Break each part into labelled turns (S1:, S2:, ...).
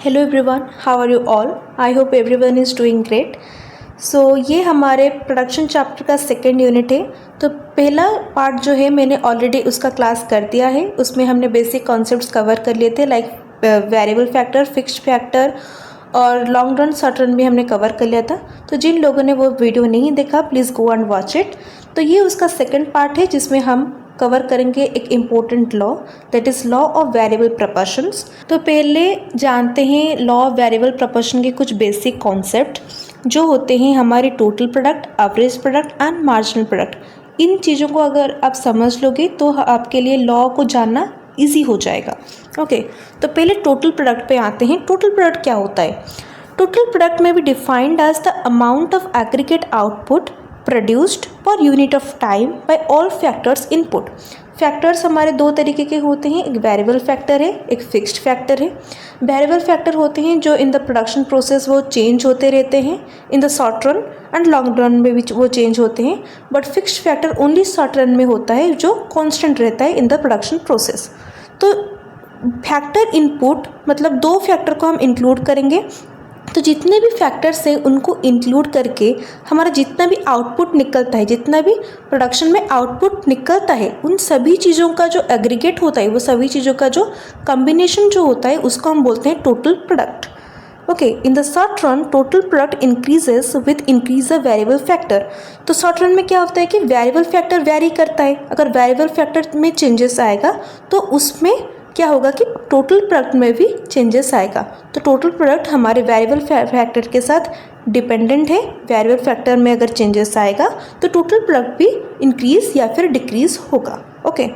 S1: Hello everyone, how are you all? I hope everyone is doing great. So ये हमारे production chapter का second unit है। तो पहला पार्ट जो है मैंने ऑलरेडी उसका क्लास कर दिया है। उसमें हमने बेसिक कॉन्सेप्ट्स कवर कर लिए थे, like variable factor, fixed factor और लॉन्ग रन शॉर्ट रन भी हमने कवर कर लिया था। तो जिन लोगों ने वो वीडियो नहीं देखा, please go and watch it. तो ये उसका सेकेंड पार्ट है जिसमें हम कवर करेंगे एक important law, that is law of variable proportions. तो पहले जानते हैं लॉ ऑफ वेरिएबल प्रपोर्शन के कुछ बेसिक कॉन्सेप्ट जो होते हैं हमारे total product, average product and marginal product. इन चीज़ों को अगर आप समझ लोगे तो आपके लिए लॉ को जानना ईजी हो जाएगा। ओके, तो पहले टोटल प्रोडक्ट पे आते हैं। टोटल प्रोडक्ट क्या होता है? टोटल प्रोडक्ट में भी defined as the amount of aggregate output produced per unit of time by all factors input. Factors हमारे दो तरीके के होते हैं, एक वेरिएबल फैक्टर है, एक फिक्स्ड फैक्टर है। वेरिएबल फैक्टर होते हैं जो इन द प्रोडक्शन प्रोसेस वो चेंज होते रहते हैं, in the short run and long run में भी वो चेंज होते हैं। But fixed factor only short run में होता है जो कॉन्स्टेंट रहता है इन द प्रोडक्शन प्रोसेस। तो फैक्टर इनपुट मतलब दो फैक्टर को हम इंक्लूड करेंगे, तो जितने भी फैक्टर्स हैं उनको इंक्लूड करके हमारा जितना भी आउटपुट निकलता है, जितना भी प्रोडक्शन में आउटपुट निकलता है, उन सभी चीज़ों का जो एग्रीगेट होता है, वो सभी चीज़ों का जो कॉम्बिनेशन जो होता है उसको हम बोलते हैं total product. Okay, in the short run total product increases with increase the variable factor. तो शॉर्ट रन में क्या होता है कि वेरिएबल फैक्टर वेरी करता है। अगर वेरिएबल फैक्टर में चेंजेस आएगा तो उसमें क्या होगा कि टोटल प्रोडक्ट में भी चेंजेस आएगा। तो टोटल प्रोडक्ट हमारे वेरिएबल फैक्टर के साथ डिपेंडेंट है। वेरिएबल फैक्टर में अगर चेंजेस आएगा तो टोटल प्रोडक्ट भी इंक्रीज या फिर डिक्रीज होगा। ओके,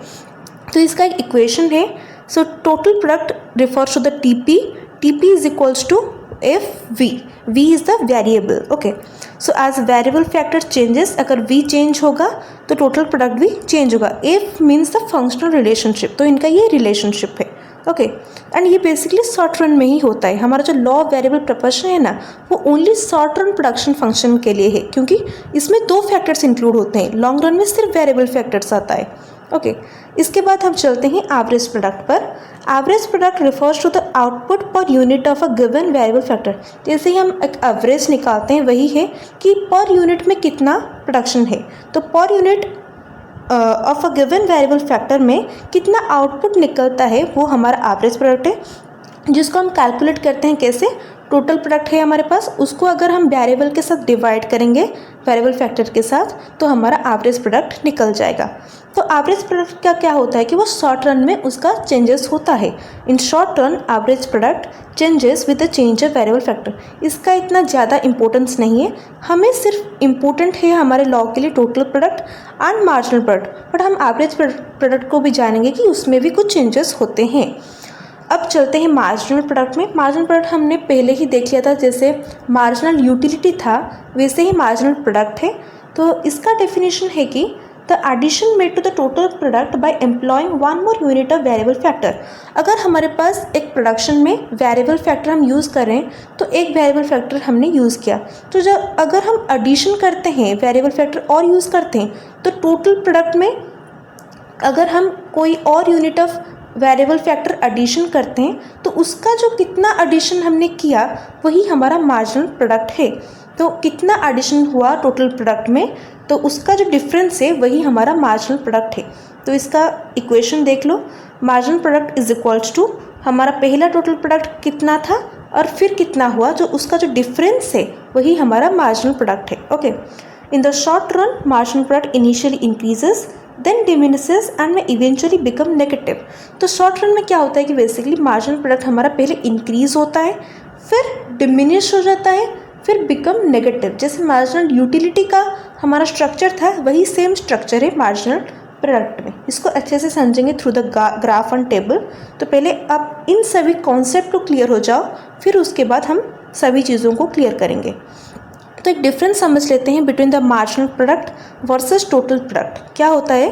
S1: तो इसका एक इक्वेशन है। So total product refers to the TP is equals to F V is the variable. Okay, so as variable factor changes, अगर वी चेंज होगा तो टोटल प्रोडक्ट भी चेंज होगा। F means the functional relationship, तो इनका ये relationship है। Okay, and ये बेसिकली शॉर्ट रन में ही होता है। हमारा जो लॉ ऑफ वेरिएबल प्रपोर्शन है ना, वो only short run production function के लिए है, क्योंकि इसमें दो फैक्टर्स इंक्लूड होते हैं। लॉन्ग रन में सिर्फ वेरिएबल फैक्टर्स आता है। ओके, इसके बाद हम चलते हैं एवरेज प्रोडक्ट पर। Average product refers to the output per unit of a given variable factor. जैसे ही हम एक एवरेज निकालते हैं, वही है कि पर यूनिट में कितना प्रोडक्शन है। तो पर unit of a given variable factor में कितना आउटपुट निकलता है वो हमारा एवरेज प्रोडक्ट है, जिसको हम कैलकुलेट करते हैं कैसे। टोटल प्रोडक्ट है हमारे पास, उसको अगर हम वेरिएबल के साथ डिवाइड करेंगे, वेरिएबल फैक्टर के साथ, तो हमारा एवरेज प्रोडक्ट निकल जाएगा। तो एवरेज प्रोडक्ट का क्या होता है कि वो शॉर्ट रन में उसका चेंजेस होता है। In short run average product changes with the change of variable factor. इसका इतना ज़्यादा इंपॉर्टेंस नहीं है, हमें सिर्फ इम्पोर्टेंट है हमारे लॉ के लिए total product and marginal product. But हम एवरेज प्रोडक्ट को भी जानेंगे कि उसमें भी कुछ चेंजेस होते हैं। अब चलते हैं मार्जिनल प्रोडक्ट में। मार्जिनल प्रोडक्ट हमने पहले ही देख लिया था, जैसे मार्जिनल यूटिलिटी था वैसे ही मार्जिनल प्रोडक्ट है। तो इसका डेफिनेशन है कि the addition made to the total product by employing one more unit of variable factor. अगर हमारे पास एक प्रोडक्शन में वेरिएबल फैक्टर हम यूज़ कर रहे हैं, तो एक वेरिएबल फैक्टर हमने यूज़ किया, तो जब अगर हम एडिशन करते हैं, वेरिएबल फैक्टर और यूज़ करते हैं, तो टोटल प्रोडक्ट में अगर हम कोई और unit of variable factor addition करते हैं तो उसका जो कितना एडिशन हमने किया वही हमारा मार्जिनल प्रोडक्ट है। तो कितना एडिशन हुआ टोटल प्रोडक्ट में, तो उसका जो डिफरेंस है वही हमारा मार्जिनल प्रोडक्ट है। तो इसका इक्वेशन देख लो, marginal product is equals to हमारा पहला टोटल प्रोडक्ट कितना था और फिर कितना हुआ, जो उसका जो डिफरेंस है वही हमारा मार्जिनल प्रोडक्ट है। Okay, in the short run marginal product initially increases then diminishes and में इवेंचुअली बिकम नेगेटिव। तो शॉर्ट रन में क्या होता है कि बेसिकली मार्जिनल प्रोडक्ट हमारा पहले इंक्रीज होता है, फिर डिमिनिश हो जाता है, फिर बिकम नेगेटिव। जैसे मार्जिनल यूटिलिटी का हमारा स्ट्रक्चर था, वही सेम स्ट्रक्चर है मार्जिनल प्रोडक्ट में। इसको अच्छे से समझेंगे through the graph and table. तो पहले आप इन सभी कॉन्सेप्ट को क्लियर हो जाओ, फिर उसके बाद हम सभी चीज़ों को क्लियर करेंगे। तो एक डिफरेंस समझ लेते हैं between the marginal product versus total product. क्या होता है?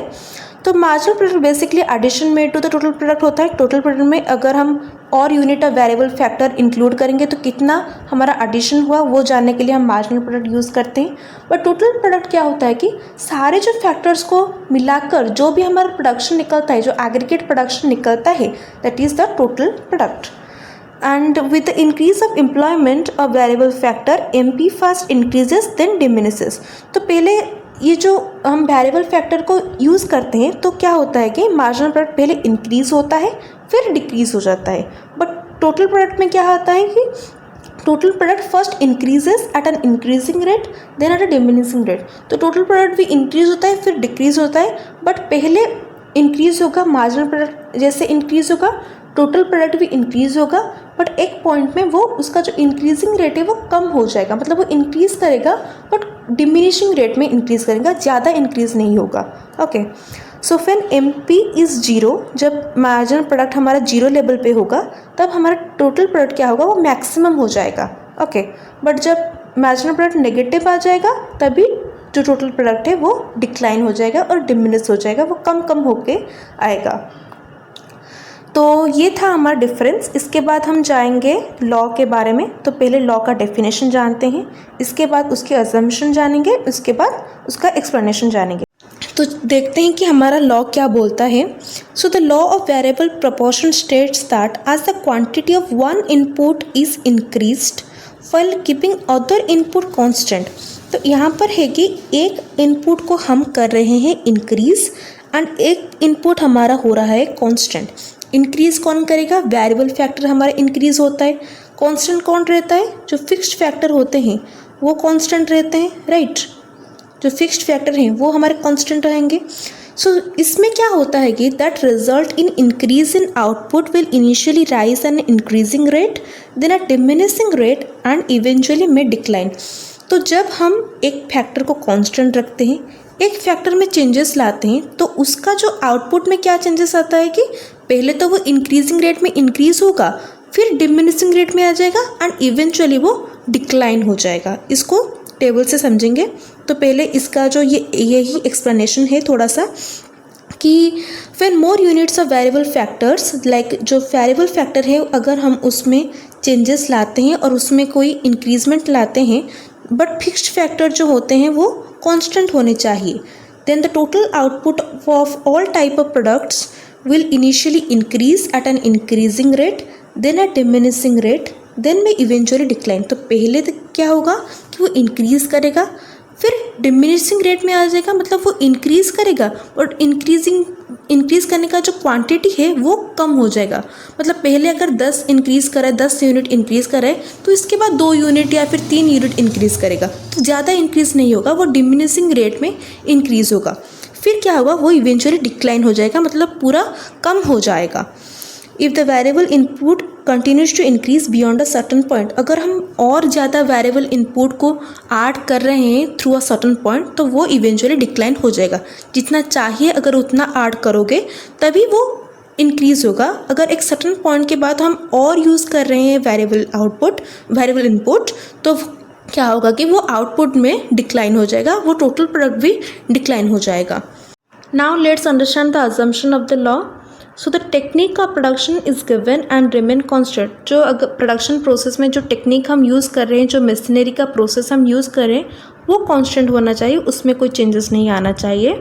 S1: तो marginal product basically addition made to the total product होता है। टोटल प्रोडक्ट में अगर हम और unit of variable factor include करेंगे तो कितना हमारा एडिशन हुआ वो जानने के लिए हम मार्जिनल प्रोडक्ट यूज़ करते हैं। बट टोटल प्रोडक्ट क्या होता है कि सारे जो फैक्टर्स को मिलाकर जो भी हमारा प्रोडक्शन निकलता है, जो एग्रीगेट प्रोडक्शन निकलता है, that is the total product. and with the increase of employment of variable factor MP first increases then diminishes। तो पहले ये जो हम वेरिएबल फैक्टर को यूज़ करते हैं तो क्या होता है कि मार्जिनल प्रोडक्ट पहले इंक्रीज़ होता है फिर डिक्रीज़ हो जाता है, बट टोटल प्रोडक्ट में क्या होता है कि total product first increases at an increasing rate then at a diminishing rate. तो टोटल प्रोडक्ट भी इंक्रीज़ होता है फिर डिक्रीज़ होता है, बट पहले इंक्रीज़ होगा मार्जिनल प्रोडक्ट जैसे इंक्रीज़ होगा, टोटल प्रोडक्ट भी इंक्रीज़ होगा, बट एक पॉइंट में वो उसका जो इंक्रीजिंग रेट है वो कम हो जाएगा, मतलब वो इंक्रीज़ करेगा बट डिमिनिशिंग रेट में इंक्रीज़ करेगा, ज़्यादा इंक्रीज़ नहीं होगा। Okay, so when MP is zero, जब मार्जिनल प्रोडक्ट हमारा जीरो लेवल पे होगा तब हमारा टोटल प्रोडक्ट क्या होगा, वो मैक्सिमम हो जाएगा। ओके, बट जब मार्जिनल प्रोडक्ट नेगेटिव आ जाएगा तभी जो टोटल प्रोडक्ट है वो डिक्लाइन हो जाएगा और डिमिनिश हो जाएगा, वो कम कम होके आएगा। तो ये था हमारा डिफरेंस। इसके बाद हम जाएंगे लॉ के बारे में। तो पहले लॉ का डेफिनेशन जानते हैं, इसके बाद उसके अजम्पशन जानेंगे, उसके बाद उसका एक्सप्लेनेशन जानेंगे। तो देखते हैं कि हमारा लॉ क्या बोलता है। So the law of variable proportion states that as the quantity of one input is increased while keeping other input constant. तो यहाँ पर है कि एक इनपुट को हम कर रहे हैं इंक्रीज एंड एक इनपुट हमारा हो रहा है कांस्टेंट। इंक्रीज़ कौन करेगा, वेरिएबल फैक्टर हमारा इंक्रीज़ होता है। कांस्टेंट कौन रहता है, जो फिक्स्ड फैक्टर होते हैं वो कांस्टेंट रहते हैं, राइट। जो फिक्स्ड फैक्टर हैं वो हमारे कांस्टेंट रहेंगे। सो इसमें क्या होता है कि that result in increase in output will initially rise an increasing rate then a diminishing rate and eventually में डिक्लाइन। तो जब हम एक फैक्टर को कांस्टेंट रखते हैं, एक फैक्टर में चेंजेस लाते हैं, तो उसका जो आउटपुट में क्या चेंजेस आता है कि पहले तो वो इंक्रीजिंग रेट में इंक्रीज़ होगा, फिर डिमिनिशिंग रेट में आ जाएगा एंड इवेंचुअली वो डिक्लाइन हो जाएगा। इसको टेबल से समझेंगे। तो पहले इसका जो यही एक्सप्लेनेशन है थोड़ा सा कि when more units of variable factors, like जो वेरिएबल फैक्टर है अगर हम उसमें चेंजेस लाते हैं और उसमें कोई इंक्रीजमेंट लाते हैं, बट फिक्स्ड फैक्टर जो होते हैं वो कांस्टेंट होने चाहिए, then the total output of all type of products will initially increase at an increasing rate, then a diminishing rate, then may eventually decline। तो पहले तो क्या होगा कि वो इंक्रीज़ करेगा फिर डिमिनिशिंग रेट में आ जाएगा, मतलब वो इंक्रीज़ करेगा और इंक्रीज़ करने का जो क्वांटिटी है वो कम हो जाएगा। मतलब पहले अगर 10 इंक्रीज़ करे, 10 यूनिट इंक्रीज़ करे, तो इसके बाद 2 यूनिट या फिर 3 यूनिट इंक्रीज़ करेगा, तो ज़्यादा इंक्रीज़ नहीं होगा, वो डिमिनिशिंग रेट में इंक्रीज़ होगा। फिर क्या होगा, वो इवेंचुअली डिक्लाइन हो जाएगा, मतलब पूरा कम हो जाएगा। If the variable input continues to increase beyond a certain point, अगर हम और ज़्यादा वेरिएबल इनपुट को ऐड कर रहे हैं थ्रू अ सर्टन पॉइंट, तो वो इवेंचुअली डिक्लाइन हो जाएगा। जितना चाहिए अगर उतना ऐड करोगे तभी वो इंक्रीज़ होगा। अगर एक सर्टन पॉइंट के बाद हम और यूज़ कर रहे हैं वेरिएबल इनपुट, तो क्या होगा कि वो आउटपुट में डिक्लाइन हो जाएगा, वो टोटल प्रोडक्ट भी डिक्लाइन हो जाएगा। Now let's understand the assumption of the law. So the technique of production is given and remain constant. जो अगर प्रोडक्शन प्रोसेस में जो टेक्निक हम यूज़ कर रहे हैं, जो मशीनरी का प्रोसेस हम यूज़ कर रहे हैं, वो कांस्टेंट होना चाहिए, उसमें कोई चेंजेस नहीं आना चाहिए।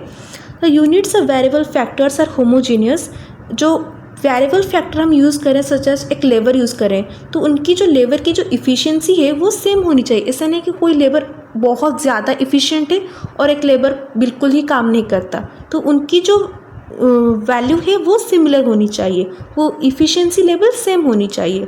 S1: The units of variable factors are homogeneous. जो वेरिएबल फैक्टर हम यूज़ करें, सच एज एक लेबर यूज़ करें, तो उनकी जो लेबर की जो इफ़िशियंसी है वो सेम होनी चाहिए। ऐसा नहीं कि कोई लेबर बहुत ज़्यादा इफ़िशियंट है और एक लेबर बिल्कुल ही काम नहीं करता, तो उनकी जो वैल्यू है वो सिमिलर होनी चाहिए, वो इफ़िशियंसी लेवल सेम होनी चाहिए।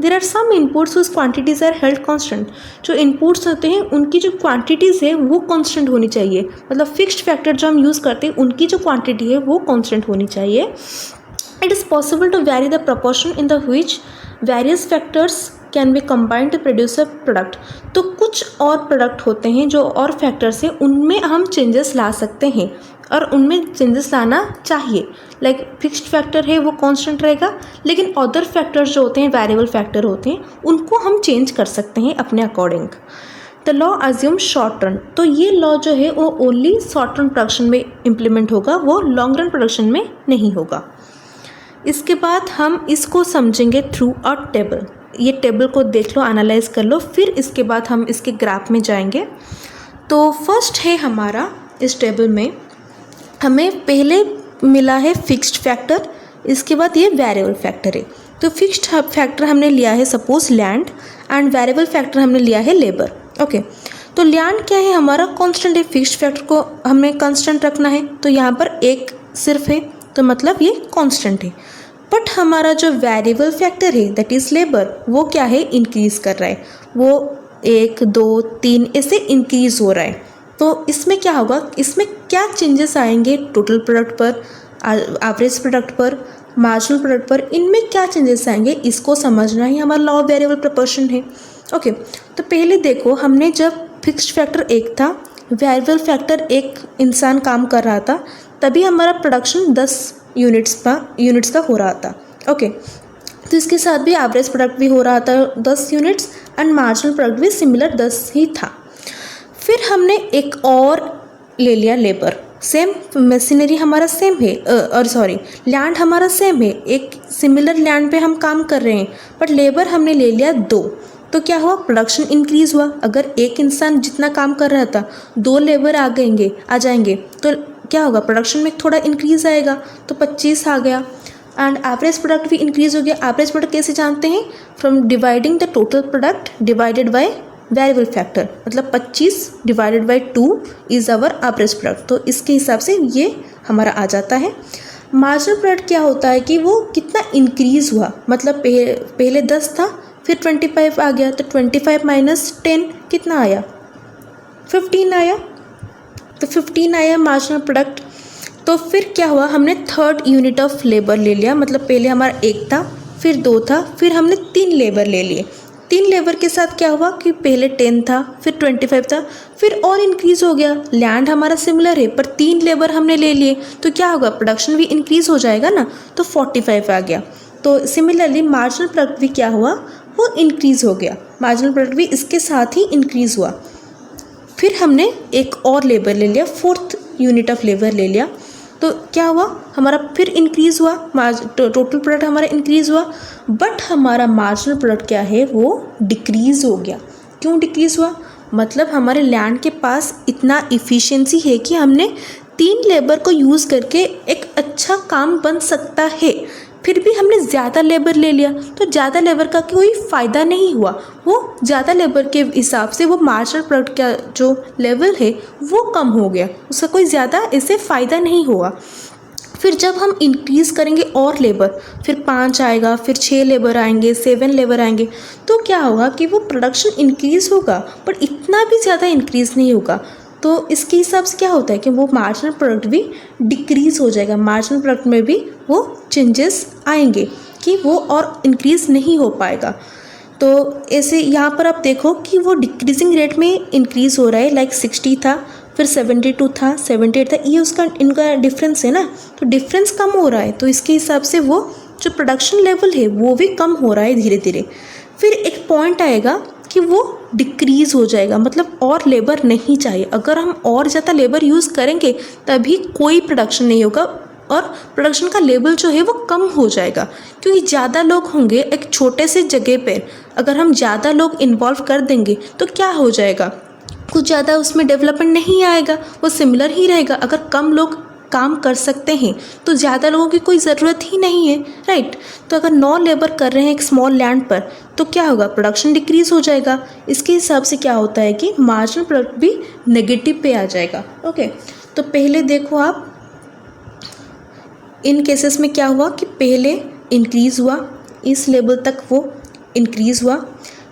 S1: There are some inputs whose quantities are held constant. जो इनपुट्स होते हैं उनकी जो क्वान्टिटीज़ है वो कॉन्स्टेंट होनी चाहिए, मतलब फिक्स्ड फैक्टर जो हम यूज़ करते हैं उनकी जो क्वान्टिटी है वो कॉन्स्टेंट होनी चाहिए। It is possible to vary the proportion in the which various factors can be combined to produce a product। तो कुछ और प्रोडक्ट होते हैं जो और फैक्टर्स हैं, उनमें हम चेंजेस ला सकते हैं और उनमें चेंजेस लाना चाहिए। लाइक फिक्स्ड फैक्टर है वो कांस्टेंट रहेगा, लेकिन अदर फैक्टर्स जो होते हैं वेरिएबल फैक्टर होते हैं, उनको हम चेंज कर सकते हैं अपने according. The law assume short run. तो ये लॉ जो है वो ओनली शॉर्ट रन प्रोडक्शन में इम्प्लीमेंट होगा, वो लॉन्ग रन प्रोडक्शन में नहीं होगा। इसके बाद हम इसको समझेंगे थ्रू अ टेबल। ये टेबल को देख लो, एनालाइज कर लो, फिर इसके बाद हम इसके ग्राफ में जाएंगे। तो फर्स्ट है हमारा इस टेबल में हमें पहले मिला है फिक्स्ड फैक्टर, इसके बाद ये वेरिएबल फैक्टर है। तो फिक्स्ड फैक्टर हमने लिया है suppose land and variable factor हमने लिया है लेबर। ओके, तो लैंड क्या है हमारा कांस्टेंट है, फिक्स्ड फैक्टर को हमें कांस्टेंट रखना है, तो यहाँ पर एक सिर्फ है तो मतलब ये कांस्टेंट है। बट हमारा जो वेरिएबल फैक्टर है दैट इज़ लेबर, वो क्या है इंक्रीज़ कर रहा है, वो 1 2 3 ऐसे इंक्रीज़ हो रहा है। तो इसमें क्या होगा, इसमें क्या चेंजेस आएंगे टोटल प्रोडक्ट पर, एवरेज प्रोडक्ट पर, मार्जिनल प्रोडक्ट पर, इनमें क्या चेंजेस आएंगे इसको समझना ही हमारा लॉ ऑफ वेरिएबल प्रोपोर्शन है। ओके, तो पहले देखो हमने जब फिक्स्ड फैक्टर 1 था, वेरिएबल फैक्टर 1 इंसान काम कर रहा था, तभी हमारा प्रोडक्शन 10 यूनिट्स का हो रहा था। ओके, तो इसके साथ भी एवरेज प्रोडक्ट भी हो रहा था 10 यूनिट्स एंड मार्जिनल प्रोडक्ट भी सिमिलर 10 ही था। फिर हमने एक और ले लिया लेबर, सेम मशीनरी हमारा सेम है और सॉरी लैंड हमारा सेम है, एक सिमिलर लैंड पे हम काम कर रहे हैं, बट लेबर हमने ले लिया 2। तो क्या हुआ, प्रोडक्शन इंक्रीज हुआ। अगर एक इंसान जितना काम कर रहा था 2 लेबर आ जाएंगे तो क्या होगा, प्रोडक्शन में थोड़ा इंक्रीज आएगा, तो 25 आ गया एंड एवरेज प्रोडक्ट भी इंक्रीज हो गया। एवरेज प्रोडक्ट कैसे जानते हैं, from dividing the total product divided by variable factor, मतलब 25 divided by 2 is our average product. तो इसके हिसाब से ये हमारा आ जाता है। मार्जिनल प्रोडक्ट क्या होता है कि वो कितना इंक्रीज़ हुआ, मतलब पहले 10 था फिर 25 आ गया, तो 25 माइनस 10 कितना आया, 15 आया, तो 15 आया मार्जिनल प्रोडक्ट। तो फिर क्या हुआ, हमने 3rd यूनिट ऑफ लेबर ले लिया, मतलब पहले हमारा 1 था फिर 2 था फिर हमने 3 लेबर ले लिए। 3 लेबर के साथ क्या हुआ कि पहले 10 था फिर 25 था फिर और इंक्रीज़ हो गया। लैंड हमारा सिमिलर है पर 3 लेबर हमने ले लिए, तो क्या होगा, प्रोडक्शन भी इंक्रीज़ हो जाएगा ना, तो 45 आ गया। तो सिमिलरली मार्जिनल प्रोडक्ट भी क्या हुआ, वो इंक्रीज़ हो गया, मार्जिनल प्रोडक्ट भी इसके साथ ही इंक्रीज़ हुआ। फिर हमने एक और लेबर ले लिया, 4th यूनिट ऑफ लेबर ले लिया, तो क्या हुआ, हमारा फिर इंक्रीज़ हुआ, टोटल प्रोडक्ट हमारा इंक्रीज़ हुआ, बट हमारा मार्जिनल प्रोडक्ट क्या है वो डिक्रीज़ हो गया। क्यों डिक्रीज़ हुआ, मतलब हमारे लैंड के पास इतना इफ़िशियंसी है कि हमने 3 लेबर को यूज़ करके एक अच्छा काम बन सकता है, फिर भी हमने ज़्यादा लेबर ले लिया, तो ज़्यादा लेबर का कोई फ़ायदा नहीं हुआ। वो ज़्यादा लेबर के हिसाब से वो मार्जिनल प्रोडक्ट का जो लेवल है वो कम हो गया, उसका कोई ज़्यादा इससे फ़ायदा नहीं हुआ। फिर जब हम इंक्रीज़ करेंगे और लेबर, फिर 5 आएगा, फिर 6 लेबर आएंगे, 7 लेबर आएंगे, तो क्या होगा कि वो प्रोडक्शन इंक्रीज़ होगा पर इतना भी ज़्यादा इंक्रीज़ नहीं होगा। तो इसके हिसाब से क्या होता है कि वो मार्जिनल प्रोडक्ट भी डिक्रीज़ हो जाएगा, मार्जिनल प्रोडक्ट में भी वो चेंजेस आएंगे कि वो और इंक्रीज़ नहीं हो पाएगा। तो ऐसे यहाँ पर आप देखो कि वो डिक्रीजिंग रेट में इंक्रीज़ हो रहा है, लाइक 60 था फिर 72 था 78 था, ये उसका इनका डिफरेंस है ना, तो डिफरेंस कम हो रहा है, तो इसके हिसाब से वो जो प्रोडक्शन लेवल है वो भी कम हो रहा है धीरे धीरे। फिर एक पॉइंट आएगा कि वो डिक्रीज़ हो जाएगा, मतलब और लेबर नहीं चाहिए, अगर हम और ज़्यादा लेबर यूज़ करेंगे तभी कोई प्रोडक्शन नहीं होगा और प्रोडक्शन का लेवल जो है वो कम हो जाएगा, क्योंकि ज़्यादा लोग होंगे एक छोटे से जगह पर, अगर हम ज़्यादा लोग इन्वॉल्व कर देंगे तो क्या हो जाएगा, कुछ ज़्यादा उसमें डेवलपमेंट नहीं आएगा, वो सिमिलर ही रहेगा। अगर कम लोग काम कर सकते हैं तो ज़्यादा लोगों की कोई ज़रूरत ही नहीं है, राइट। तो अगर 9 लेबर कर रहे हैं एक स्मॉल लैंड पर तो क्या होगा, प्रोडक्शन डिक्रीज़ हो जाएगा। इसके हिसाब से क्या होता है कि मार्जिनल प्रोडक्ट भी नेगेटिव पे आ जाएगा। ओके, तो पहले देखो आप इन केसेस में क्या हुआ कि पहले इंक्रीज़ हुआ, इस लेवल तक वो इंक्रीज़ हुआ,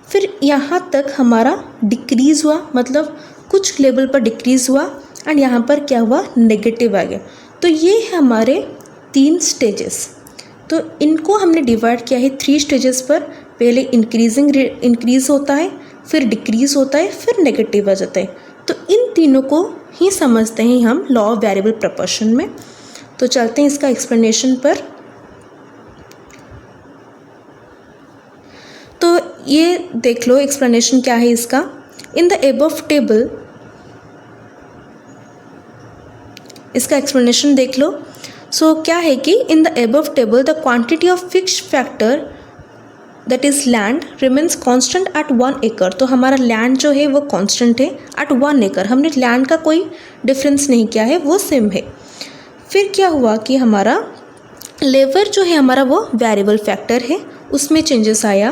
S1: फिर यहाँ तक हमारा डिक्रीज़ हुआ, मतलब कुछ लेवल पर डिक्रीज़ हुआ एंड यहाँ पर क्या हुआ, नेगेटिव आ गया। तो ये हमारे 3 स्टेजेस, तो इनको हमने डिवाइड किया है 3 स्टेजेस पर। पहले इंक्रीज़ होता है, फिर डिक्रीज़ होता है, फिर नेगेटिव आ जाता है। तो इन तीनों को ही समझते हैं हम लॉ ऑफ वेरिएबल प्रोपोर्शन में। तो चलते हैं इसका एक्सप्लेनेशन पर। तो ये देख लो एक्सप्लेनेशन क्या है इसका। इन द एबव टेबल, इसका एक्सप्लेनेशन देख लो। सो क्या है कि in the above table the quantity of fixed factor that is land remains constant eight 1 एकड़। तो हमारा लैंड जो है वो कांस्टेंट है एट 1 एकड़, हमने लैंड का कोई डिफरेंस नहीं किया है, वो सेम है। फिर क्या हुआ कि हमारा लेबर जो है हमारा वो वेरिएबल फैक्टर है, उसमें चेंजेस आया।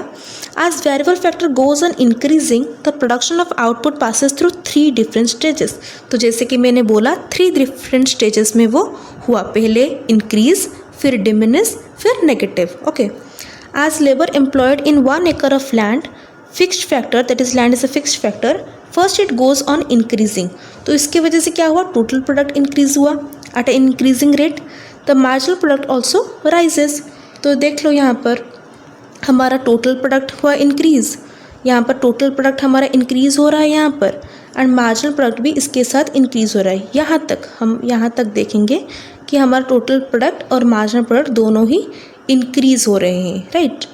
S1: As variable factor goes on increasing the production of output passes through 3 different stages. तो जैसे कि मैंने बोला 3 डिफरेंट स्टेजेस में वो हुआ, पहले इंक्रीज, फिर डिमिनिश, फिर negative. Okay, as labour employed in 1 acre of land, fixed factor, that is land is a fixed factor, first it goes on increasing. तो इसकी वजह से क्या हुआ, टोटल प्रोडक्ट इंक्रीज हुआ at a increasing rate, the marginal product also rises. तो देख लो यहाँ पर हमारा टोटल प्रोडक्ट हुआ इंक्रीज, यहाँ पर टोटल प्रोडक्ट हमारा इंक्रीज हो रहा है यहाँ पर, एंड मार्जिनल प्रोडक्ट भी इसके साथ इंक्रीज हो रहा है। हम यहाँ तक देखेंगे कि हमारा टोटल प्रोडक्ट और मार्जिनल प्रोडक्ट दोनों ही इंक्रीज हो रहे हैं, राइट।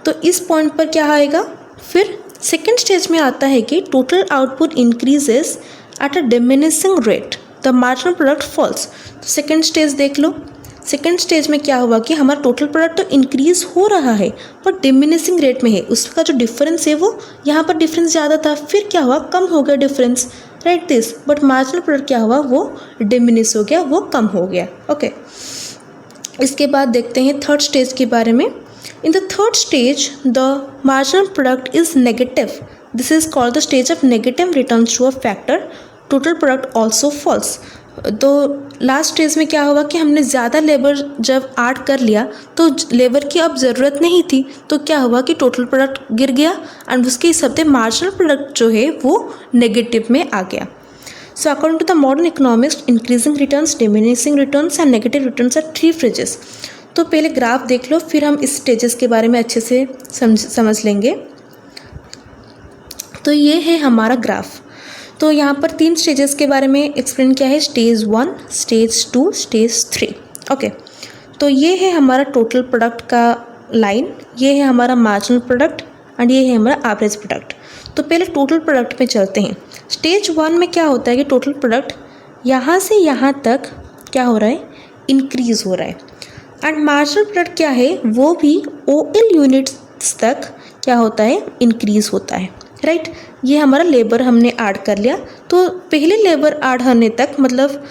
S1: तो इस पॉइंट पर क्या आएगा, फिर सेकेंड स्टेज में आता है कि total output increases at a diminishing rate, the marginal product falls. तो सेकेंड स्टेज देख लो, सेकेंड स्टेज में क्या हुआ कि हमारा टोटल प्रोडक्ट तो इंक्रीज हो रहा है पर डिमिनिशिंग रेट में है, उसका जो डिफरेंस है वो यहाँ पर डिफरेंस ज़्यादा था, फिर क्या हुआ, कम हो गया difference, right this, but marginal product क्या हुआ, वो डिमिनिश हो गया, वो कम हो गया। ओके, इसके बाद देखते हैं थर्ड स्टेज के बारे में। In the third stage, the marginal product is negative. This is called the stage of negative returns to a factor. Total product also falls. तो लास्ट स्टेज में क्या हुआ कि हमने ज़्यादा लेबर जब ऐड कर लिया तो लेबर की अब ज़रूरत नहीं थी, तो क्या हुआ कि टोटल प्रोडक्ट गिर गया एंड उसके हिसाब से मार्जिनल प्रोडक्ट जो है वो नेगेटिव में आ गया। So according to the modern economics, increasing returns, diminishing returns and negative returns are 3 phases. तो पहले ग्राफ देख लो, फिर हम इस स्टेजेस के बारे में अच्छे से समझ लेंगे। तो ये है हमारा ग्राफ। तो यहाँ पर 3 स्टेजेस के बारे में एक्सप्लेन किया है, स्टेज 1, स्टेज 2, स्टेज 3। ओके, तो ये है हमारा टोटल प्रोडक्ट का लाइन, ये है हमारा मार्जिनल प्रोडक्ट एंड ये है हमारा एवरेज प्रोडक्ट। तो पहले टोटल प्रोडक्ट में चलते हैं। स्टेज 1 में क्या होता है कि टोटल प्रोडक्ट यहाँ से यहाँ तक क्या हो रहा है, इंक्रीज हो रहा है, एंड मार्जिनल प्रोडक्ट क्या है, वो भी OL यूनिट्स तक क्या होता है, इंक्रीज होता है, राइट। ये हमारा लेबर हमने ऐड कर लिया, तो पहले लेबर ऐड होने तक मतलब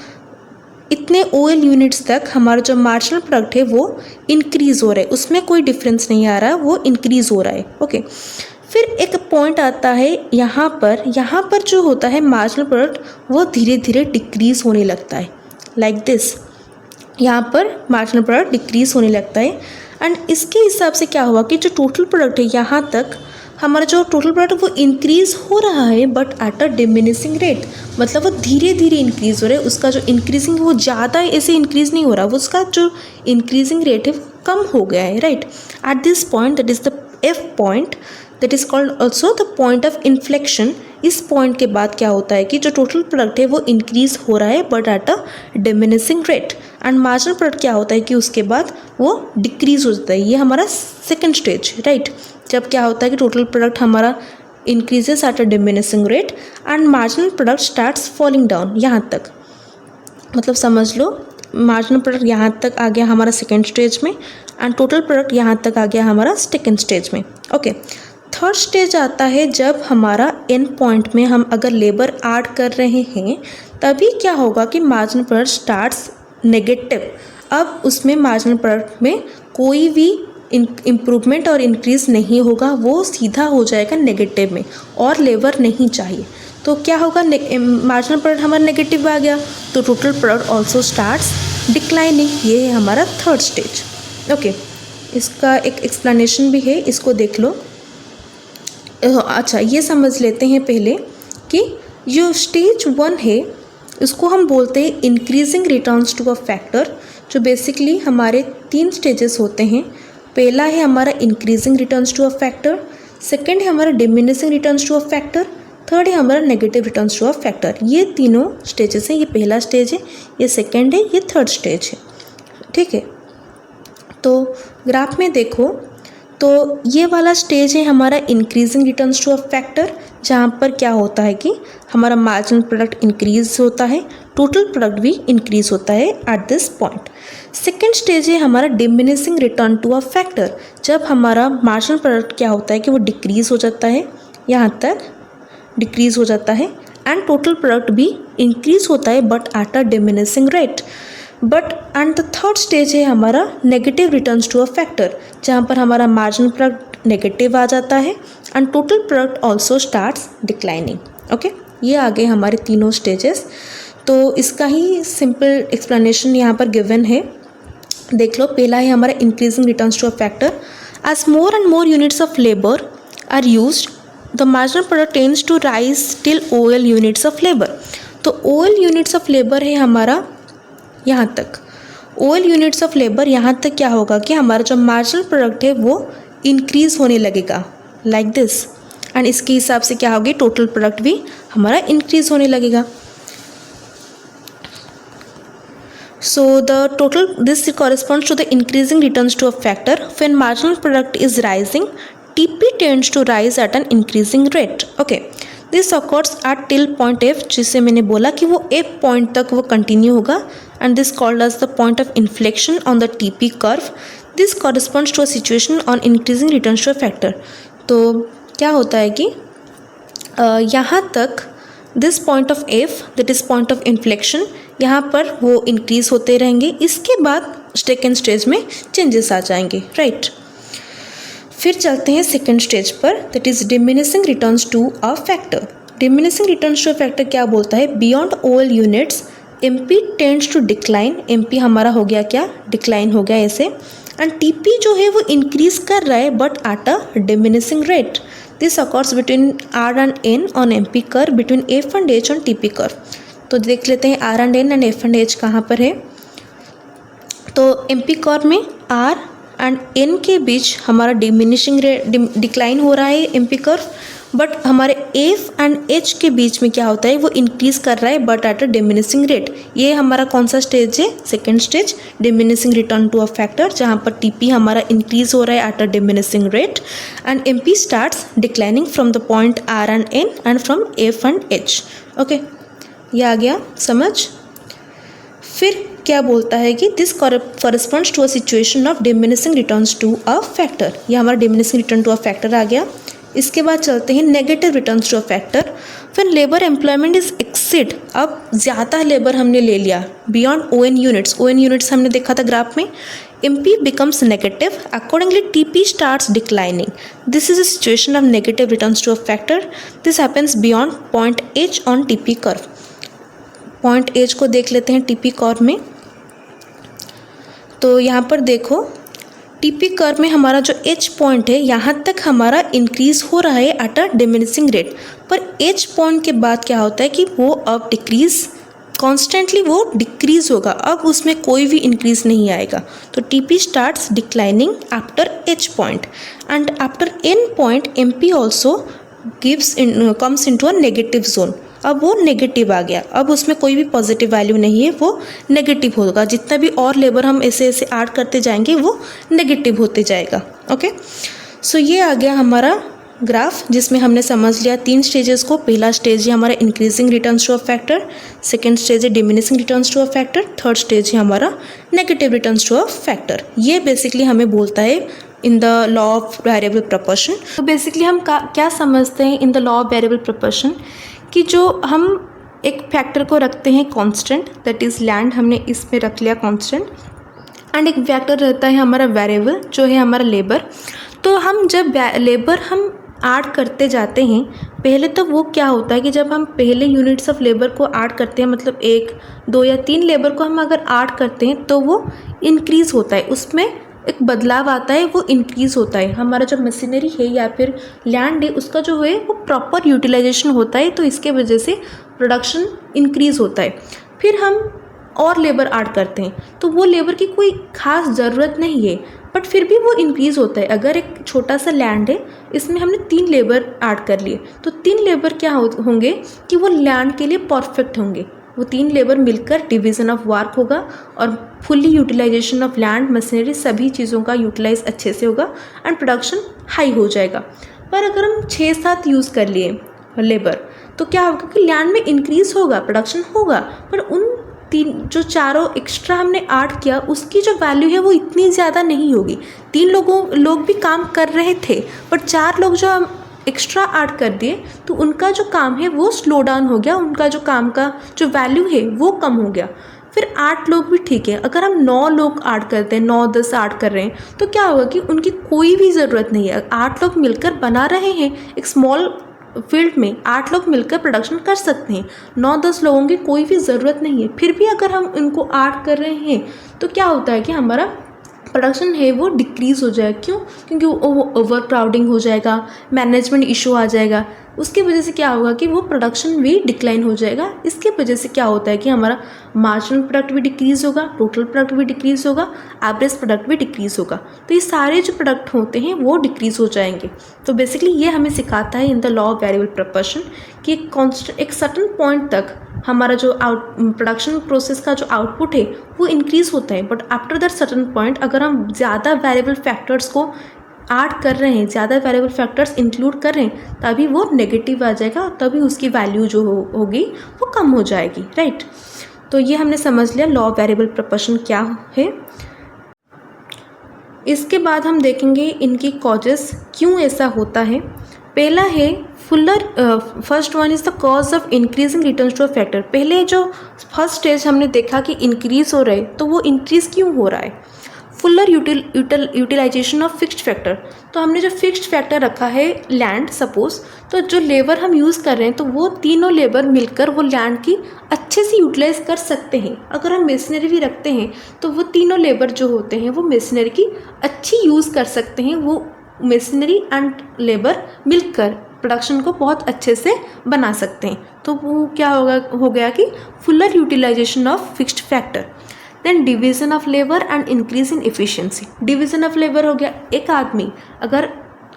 S1: इतने OL यूनिट्स तक हमारा जो मार्जिनल प्रोडक्ट है वो इंक्रीज हो रहा है, उसमें कोई डिफरेंस नहीं आ रहा है, वो इंक्रीज हो रहा है। ओके, फिर एक पॉइंट आता है यहाँ पर जो होता है मार्जिनल प्रोडक्ट वो धीरे धीरे डिक्रीज होने लगता है, लाइक दिस। यहाँ पर मार्जिनल प्रोडक्ट डिक्रीज होने लगता है एंड इसके हिसाब से क्या हुआ कि जो टोटल प्रोडक्ट है यहाँ तक हमारा जो टोटल प्रोडक्ट वो इंक्रीज हो रहा है but at a diminishing rate, मतलब वो धीरे धीरे इंक्रीज हो रहा है, उसका जो इंक्रीजिंग वो ज़्यादा ऐसे इंक्रीज नहीं हो रहा, वो उसका जो इंक्रीजिंग रेट है कम हो गया है, right. Eight this point, that is the F point, that is called also the point of inflection. इस पॉइंट के बाद क्या होता है कि जो टोटल प्रोडक्ट है वो इंक्रीज हो रहा है but at a diminishing rate, and marginal product क्या होता है कि उसके बाद वो डिक्रीज हो जाता है। ये हमारा सेकेंड स्टेज, राइट, जब क्या होता है कि टोटल प्रोडक्ट हमारा increases at a diminishing rate and marginal product starts falling down. यहाँ तक मतलब समझ लो मार्जिनल प्रोडक्ट यहाँ तक आ गया हमारा सेकेंड स्टेज में एंड टोटल प्रोडक्ट यहाँ तक आ गया हमारा सेकेंड स्टेज में। ओके, थर्ड स्टेज आता है जब हमारा एंड पॉइंट में हम अगर लेबर ऐड कर रहे हैं तभी क्या होगा कि मार्जिनल प्रोडक्ट स्टार्ट्स नेगेटिव। अब उसमें मार्जिनल प्रोडक्ट में कोई भी इम्प्रूवमेंट और इंक्रीज नहीं होगा, वो सीधा हो जाएगा नेगेटिव में और लेबर नहीं चाहिए। तो क्या होगा, मार्जिनल प्रोडक्ट हमारा नेगेटिव आ गया तो total product also starts declining. ये है हमारा थर्ड स्टेज। ओके, इसका एक एक्सप्लेनेशन भी है, इसको देख लो। अच्छा, ये समझ लेते हैं पहले कि जो स्टेज 1 है इसको हम बोलते हैं increasing returns to a factor, जो बेसिकली हमारे 3 स्टेजेस होते हैं। पहला है हमारा increasing returns to a factor, second है हमारा diminishing returns to a factor, third है हमारा negative returns to a factor. ये तीनों स्टेजेस हैं, ये पहला स्टेज है, ये सेकंड है, ये थर्ड स्टेज है, ठीक है। तो ग्राफ में देखो तो ये वाला स्टेज है हमारा increasing returns to a factor, जहाँ पर क्या होता है कि हमारा मार्जिनल प्रोडक्ट इंक्रीज होता है, टोटल प्रोडक्ट भी इंक्रीज होता है at this point. Second stage है हमारा diminishing return to a factor, जब हमारा मार्जिनल प्रोडक्ट क्या होता है कि वो डिक्रीज हो जाता है, यहाँ तक डिक्रीज हो जाता है एंड टोटल प्रोडक्ट भी इंक्रीज होता है but at a diminishing rate. But and the third stage है हमारा negative returns to a factor, जहाँ पर हमारा मार्जिनल प्रोडक्ट नेगेटिव आ जाता है and total product also starts declining. Okay, ये आ गए हमारे तीनों स्टेजेस। तो इसका ही सिंपल एक्सप्लेनेशन यहाँ पर गिवन है, देख लो। पहला है हमारा increasing returns to a factor. As more and more units of labour are used the marginal product tends to rise till OL units of labour. तो OL यूनिट्स ऑफ लेबर है हमारा यहाँ तक। OL यूनिट्स ऑफ लेबर यहाँ तक क्या होगा कि हमारा जो मार्जिनल प्रोडक्ट है वो इंक्रीज होने लगेगा लाइक दिस, एंड इसके हिसाब से क्या होगी, टोटल प्रोडक्ट भी हमारा इंक्रीज होने लगेगा। So the total, this corresponds to the increasing returns to a factor. When marginal product is rising, TP tends to rise at an increasing rate. Okay, this occurs at till point F, जिसे मैंने बोला कि वो F point तक वो continue होगा, and this called as the point of inflection on the TP curve. This corresponds to a situation on increasing returns to a factor. तो क्या होता है कि यहाँ तक this point of F, that is point of inflection, यहाँ पर वो इंक्रीज होते रहेंगे। इसके बाद सेकेंड स्टेज में चेंजेस आ जाएंगे, राइट। फिर चलते हैं सेकेंड स्टेज पर, that is diminishing returns to a factor. Diminishing returns to a factor क्या बोलता है, beyond OL units MP tends to decline. MP हमारा हो गया क्या, डिक्लाइन हो गया ऐसे, एंड TP जो है वो इंक्रीज कर रहा है but at a diminishing rate. This occurs between R and N on MP curve, between F and H on TP curve। तो देख लेते हैं R and N and F and H कहाँ पर है। तो MP curve में R एंड N के बीच हमारा डिमिनिशिंग डिक्लाइन हो रहा है MP curve, बट हमारे F एंड H के बीच में क्या होता है, वो इंक्रीज कर रहा है but at a diminishing rate. ये हमारा कौन सा स्टेज है, second stage, diminishing return to a factor, जहाँ पर TP हमारा इंक्रीज हो रहा है at a diminishing rate and MP starts declining from the point R and N and from F and H। Okay, ये आ गया समझ। फिर क्या बोलता है कि this corresponds to a situation of diminishing returns to a factor. ये हमारा diminishing return to a factor आ गया। इसके बाद चलते हैं negative returns to a factor. When labour employment is exceed, अब ज़्यादा लेबर हमने ले लिया beyond ON units. ON units हमने देखा था ग्राफ में। MP becomes negative, accordingly TP starts declining. This is a situation of negative returns to a factor. This happens beyond point H on TP curve. Point H को देख लेते हैं TP curve में। तो यहाँ पर देखो TP कर्व में हमारा जो H पॉइंट है यहाँ तक हमारा इंक्रीज हो रहा है एट अ डिमिनिशिंग रेट, पर H पॉइंट के बाद क्या होता है कि वो अब डिक्रीज, कॉन्स्टेंटली वो डिक्रीज होगा, अब उसमें कोई भी इंक्रीज नहीं आएगा। तो TP starts declining after H point and after N point MP also comes into a negative zone. अब वो नेगेटिव आ गया, अब उसमें कोई भी पॉजिटिव वैल्यू नहीं है, वो नेगेटिव होगा। जितना भी और लेबर हम ऐसे ऐसे ऐड करते जाएंगे वो नेगेटिव होते जाएगा। ओके, सो ये आ गया हमारा ग्राफ, जिसमें हमने समझ लिया तीन स्टेजेस को। पहला स्टेज है हमारा increasing returns to a factor, second stage है diminishing returns to a factor, third stage है हमारा negative returns to a factor. ये बेसिकली हमें बोलता है in the law of variable proportion. तो बेसिकली हम क्या समझते हैं in the law of variable proportion, कि जो हम एक फैक्टर को रखते हैं कांस्टेंट, दैट इज़ लैंड, हमने इसमें रख लिया कांस्टेंट, एंड एक फैक्टर रहता है हमारा वेरिएबल जो है हमारा लेबर। तो हम जब लेबर हम ऐड करते जाते हैं, पहले तो वो क्या होता है कि जब हम पहले यूनिट्स ऑफ लेबर को ऐड करते हैं, मतलब 1, 2 या 3 लेबर को हम अगर ऐड करते हैं तो वो इंक्रीज़ होता है, उसमें एक बदलाव आता है, वो इंक्रीज़ होता है। हमारा जो मशीनरी है या फिर लैंड है उसका जो है वो प्रॉपर यूटिलाइजेशन होता है, तो इसके वजह से प्रोडक्शन इंक्रीज़ होता है। फिर हम और लेबर ऐड करते हैं, तो वो लेबर की कोई ख़ास ज़रूरत नहीं है, बट फिर भी वो इंक्रीज़ होता है। अगर एक छोटा सा लैंड है, इसमें हमने 3 लेबर ऐड कर लिए, तो 3 लेबर क्या होंगे कि वो लैंड के लिए परफेक्ट होंगे। वो 3 लेबर मिलकर डिवीज़न ऑफ वर्क होगा और fully utilisation of land, machinery, सभी चीज़ों का यूटिलाइज अच्छे से होगा एंड प्रोडक्शन हाई हो जाएगा। पर अगर हम 6-7 यूज़ कर लिए लेबर, तो क्या होगा कि लैंड में इंक्रीज़ होगा, प्रोडक्शन होगा, पर उन 3 जो चारों एक्स्ट्रा हमने ऐड किया उसकी जो वैल्यू है वो इतनी ज़्यादा नहीं होगी। 3 लोग भी काम कर रहे थे, बट 4 लोग जो हम एक्स्ट्रा ऐड कर दिए तो उनका जो काम है वो स्लो डाउन हो गया, उनका जो काम का जो वैल्यू है वो कम हो गया। फिर 8 लोग भी ठीक है। अगर हम 9 लोग ऐड करते हैं, 9-10 ऐड कर रहे हैं, तो क्या होगा कि उनकी कोई भी ज़रूरत नहीं है। 8 लोग मिलकर बना रहे हैं, एक स्मॉल फील्ड में 8 लोग मिलकर प्रोडक्शन कर सकते हैं। 9-10 लोगों की कोई भी ज़रूरत नहीं है। फिर भी अगर हम इनको ऐड कर रहे हैं तो क्या होता है कि हमारा प्रोडक्शन है वो डिक्रीज़ हो जाएगा। क्यों? क्योंकि वो ओवर क्राउडिंग हो जाएगा, मैनेजमेंट इशू आ जाएगा। उसकी वजह से क्या होगा कि वो प्रोडक्शन भी डिक्लाइन हो जाएगा। इसके वजह से क्या होता है कि हमारा मार्जिनल प्रोडक्ट भी डिक्रीज़ होगा, टोटल प्रोडक्ट भी डिक्रीज़ होगा, एवरेज प्रोडक्ट भी डिक्रीज़ होगा। तो ये सारे जो प्रोडक्ट होते हैं वो डिक्रीज़ हो जाएंगे। तो बेसिकली ये हमें सिखाता है in the law of variable proportion कि एक सर्टन पॉइंट तक हमारा जो प्रोडक्शन प्रोसेस का जो आउटपुट है वो इंक्रीज़ होता है, but after that certain point अगर हम ज़्यादा वेरिएबल फैक्टर्स को ऐड कर रहे हैं, ज़्यादा वेरिएबल फैक्टर्स इंक्लूड कर रहे हैं, तभी वो नेगेटिव आ जाएगा, तभी उसकी वैल्यू जो होगी वो कम हो जाएगी, राइट। तो ये हमने समझ लिया लॉ ऑफ वेरिएबल प्रोपोर्शन क्या है। इसके बाद हम देखेंगे इनकी कॉजेस क्यों ऐसा होता है। पहला है first one is the cause of increasing returns to a factor. पहले जो फर्स्ट स्टेज हमने देखा कि इंक्रीज़ हो रहा है, तो वो इंक्रीज़ क्यों हो रहा है? Fuller utilisation of fixed factor. तो हमने जो फिक्स्ड फैक्टर रखा है लैंड सपोज, तो जो लेबर हम यूज़ कर रहे हैं तो वो तीनों लेबर मिलकर वो लैंड की अच्छे से यूटिलाइज कर सकते हैं। अगर हम मशीनरी भी रखते हैं तो वो तीनों लेबर जो होते हैं वो मशीनरी की अच्छी यूज़ कर सकते हैं। वो मशीनरी एंड लेबर मिलकर प्रोडक्शन को बहुत अच्छे से बना सकते हैं। तो वो क्या हो गया कि fuller utilisation of fixed factor. Then division of labour and increase in efficiency. Division of labour हो गया, एक आदमी अगर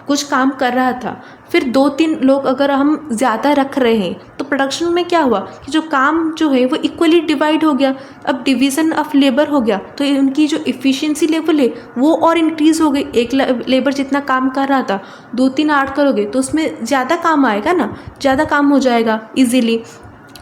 S1: कुछ काम कर रहा था, फिर 2-3 लोग अगर हम ज़्यादा रख रहे हैं तो प्रोडक्शन में क्या हुआ कि जो काम जो है वो इक्वली डिवाइड हो गया। अब डिवीज़न ऑफ लेबर हो गया तो उनकी जो इफ़िशियंसी लेवल है वो और इंक्रीज़ हो गई। एक लेबर जितना काम कर रहा था 2-3 ऐड करोगे तो उसमें ज़्यादा काम आएगा ना, ज़्यादा काम हो जाएगा ईजीली।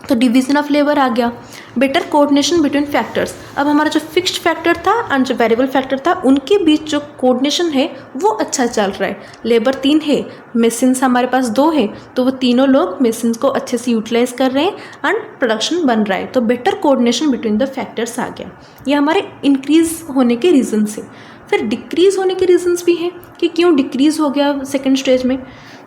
S1: तो डिवीज़न ऑफ लेबर आ गया। Better coordination between factors. अब हमारा जो फिक्स्ड फैक्टर था एंड जो वेरिएबल फैक्टर था उनके बीच जो कोऑर्डिनेशन है वो अच्छा चल रहा है। लेबर 3 है, मशीन्स हमारे पास 2 है, तो वो तीनों लोग मशीन्स को अच्छे से यूटिलाइज कर रहे हैं एंड प्रोडक्शन बन रहा है। तो better coordination between the factors आ गया। ये हमारे इंक्रीज़ होने के रीज़न से। फिर डिक्रीज़ होने के रीजंस भी हैं कि क्यों डिक्रीज़ हो गया सेकेंड स्टेज में।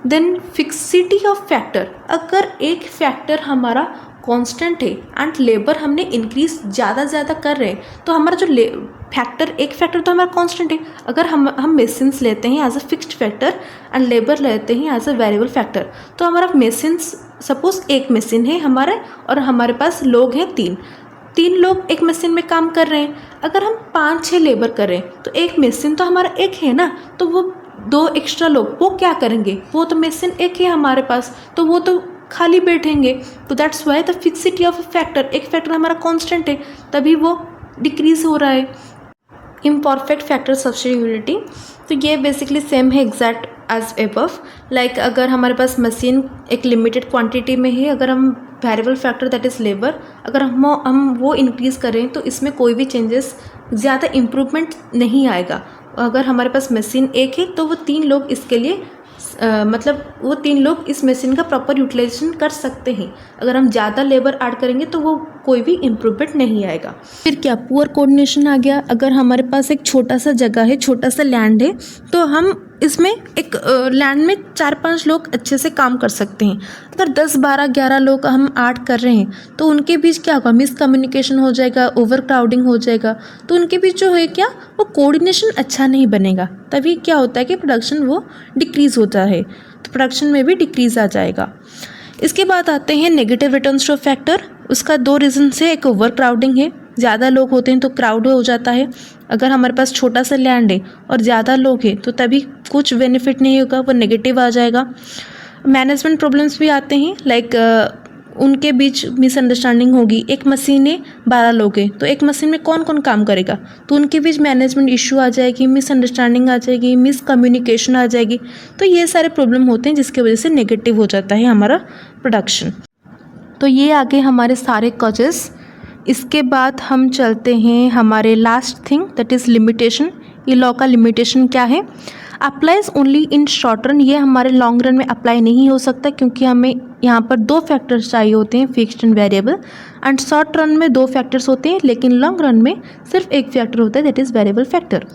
S1: Then fixity of factor. अगर एक फैक्टर हमारा कांस्टेंट है एंड लेबर हमने इंक्रीज ज़्यादा कर रहे हैं तो हमारा जो फैक्टर, एक फैक्टर तो हमारा कांस्टेंट है। अगर हम मशीन्स लेते हैं as a fixed factor and labour लेते हैं एज अ वेरिएबल फैक्टर, तो हमारा मशीन्स सपोज एक मशीन है हमारे और हमारे पास लोग हैं 3 लोग एक मशीन में काम कर रहे हैं। अगर हम 5-6 लेबर करें तो एक मशीन तो हमारा एक है ना, तो वो 2 एक्स्ट्रा लोग वो क्या करेंगे? वो तो मशीन एक है हमारे पास, तो वो तो खाली बैठेंगे। तो that's why the fixity of factor, एक फैक्टर हमारा कांस्टेंट है तभी वो डिक्रीज हो रहा है। इम्परफेक्ट फैक्टर सब्स्टिट्यूटिबिलिटी, तो ये बेसिकली सेम है एग्जैक्ट एज एबव। लाइक अगर हमारे पास मशीन एक लिमिटेड क्वांटिटी में है, अगर हम variable factor that is labour अगर हम वो इंक्रीज़ करें तो इसमें कोई भी चेंजेस, ज़्यादा इम्प्रूवमेंट नहीं आएगा। अगर हमारे पास मशीन एक है तो वो 3 लोग इसके लिए मतलब वो 3 लोग इस मशीन का प्रॉपर यूटिलाइजेशन कर सकते हैं। अगर हम ज़्यादा लेबर ऐड करेंगे तो वो कोई भी इम्प्रूवमेंट नहीं आएगा। फिर क्या पुअर कोऑर्डिनेशन आ गया। अगर हमारे पास एक छोटा सा जगह है, छोटा सा लैंड है, तो हम इसमें एक लैंड में 4-5 लोग अच्छे से काम कर सकते हैं। अगर 10, 12, 11 लोग हम ऐड कर रहे हैं तो उनके बीच क्या होगा? मिसकम्युनिकेशन हो जाएगा, ओवर क्राउडिंग हो जाएगा। तो उनके बीच जो है क्या, वो कोऑर्डिनेशन अच्छा नहीं बनेगा। तभी क्या होता है कि प्रोडक्शन वो डिक्रीज़ होता है, तो प्रोडक्शन में भी डिक्रीज़ आ जाएगा। इसके बाद आते हैं नेगेटिव रिटर्न्स टू फैक्टर। उसका 2 रीज़न से, एक ओवर क्राउडिंग है, ज़्यादा लोग होते हैं तो क्राउड हो जाता है। अगर हमारे पास छोटा सा लैंड है और ज़्यादा लोग हैं तो तभी कुछ बेनिफिट नहीं होगा, वो नेगेटिव आ जाएगा। मैनेजमेंट प्रॉब्लम्स भी आते हैं, लाइक उनके बीच मिसअंडरस्टैंडिंग होगी। एक मशीन है, 12 लोग हैं, तो एक मशीन में कौन कौन काम करेगा? तो उनके बीच मैनेजमेंट इशू आ जाएगी, मिसअंडरस्टैंडिंग आ जाएगी, मिसकम्युनिकेशन आ जाएगी। तो ये सारे प्रॉब्लम होते हैं जिसकी वजह से नेगेटिव हो जाता है हमारा प्रोडक्शन। तो ये आगे हमारे सारे कॉजेस। इसके बाद हम चलते हैं हमारे last thing that is limitation. ये लॉ का लिमिटेशन क्या है? Applies only in short run, ये हमारे लॉन्ग रन में अप्लाई नहीं हो सकता क्योंकि हमें यहाँ पर 2 फैक्टर्स चाहिए होते हैं, fixed and variable. And short run में 2 फैक्टर्स होते हैं लेकिन लॉन्ग रन में सिर्फ एक फैक्टर होता है, that is variable factor.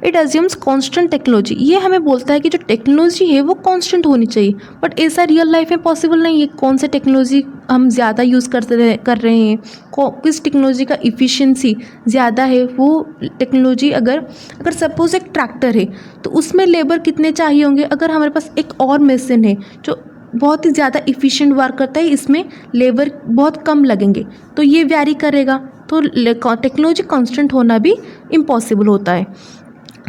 S1: It assumes constant technology, ये हमें बोलता है कि जो टेक्नोलॉजी है वो कांस्टेंट होनी चाहिए, बट ऐसा रियल लाइफ में पॉसिबल नहीं है। कौन से टेक्नोलॉजी हम ज़्यादा यूज़ कर रहे हैं, किस टेक्नोलॉजी का इफ़िशियंसी ज़्यादा है, वो टेक्नोलॉजी अगर सपोज़ एक ट्रैक्टर है तो उसमें लेबर कितने चाहिए होंगे, अगर हमारे पास एक और मशीन है जो बहुत ही ज़्यादा इफ़िशिएंट वर्क करता है, इसमें लेबर बहुत कम लगेंगे, तो ये वैरी करेगा। तो टेक्नोलॉजी कांस्टेंट होना भी इम्पॉसिबल होता है।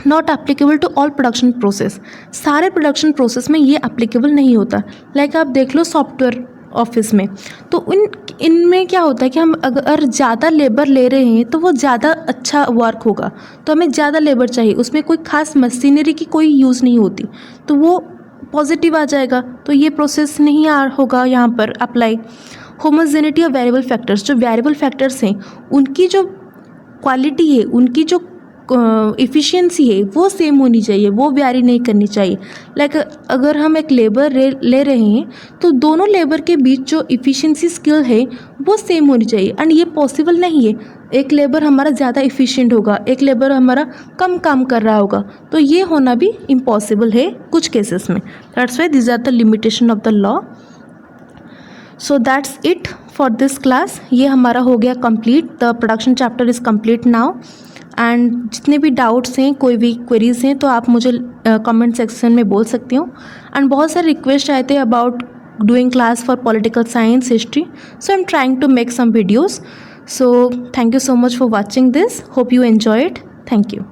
S1: Not applicable to all production process, सारे प्रोडक्शन प्रोसेस में ये एप्लीकेबल नहीं होता। लाइक आप देख लो सॉफ्टवेयर ऑफिस में, तो इनमें क्या होता है कि हम अगर ज़्यादा लेबर ले रहे हैं तो वो ज़्यादा अच्छा वर्क होगा, तो हमें ज़्यादा लेबर चाहिए, उसमें कोई खास मशीनरी की कोई यूज़ नहीं होती, तो वो पॉजिटिव आ जाएगा, तो ये प्रोसेस नहीं होगा यहाँ पर apply. Homogeneity of variable factors, जो वेरिएबल फैक्टर्स हैं उनकी जो क्वालिटी है, उनकी जो इफ़िशियंसी है वो सेम होनी चाहिए, वो वेरी नहीं करनी चाहिए। लाइक अगर हम एक लेबर ले रहे हैं तो दोनों लेबर के बीच जो इफ़िशियंसी स्किल है वो सेम होनी चाहिए, एंड ये पॉसिबल नहीं है। एक लेबर हमारा ज़्यादा इफ़िशियंट होगा, एक लेबर हमारा कम काम कर रहा होगा, तो ये होना भी इम्पॉसिबल है कुछ केसेस में। That's why this are the limitation of the law. So that's it for this class. ये हमारा हो गया complete, the production chapter is complete now. And जितने भी डाउट्स हैं, कोई भी क्वेरीज हैं, तो आप मुझे कमेंट सेक्शन में बोल सकती हो। एंड बहुत सारे रिक्वेस्ट आए थे about doing class for political science, history, so I am trying to make some videos. So thank you so much for watching this. Hope you enjoy it. Thank you.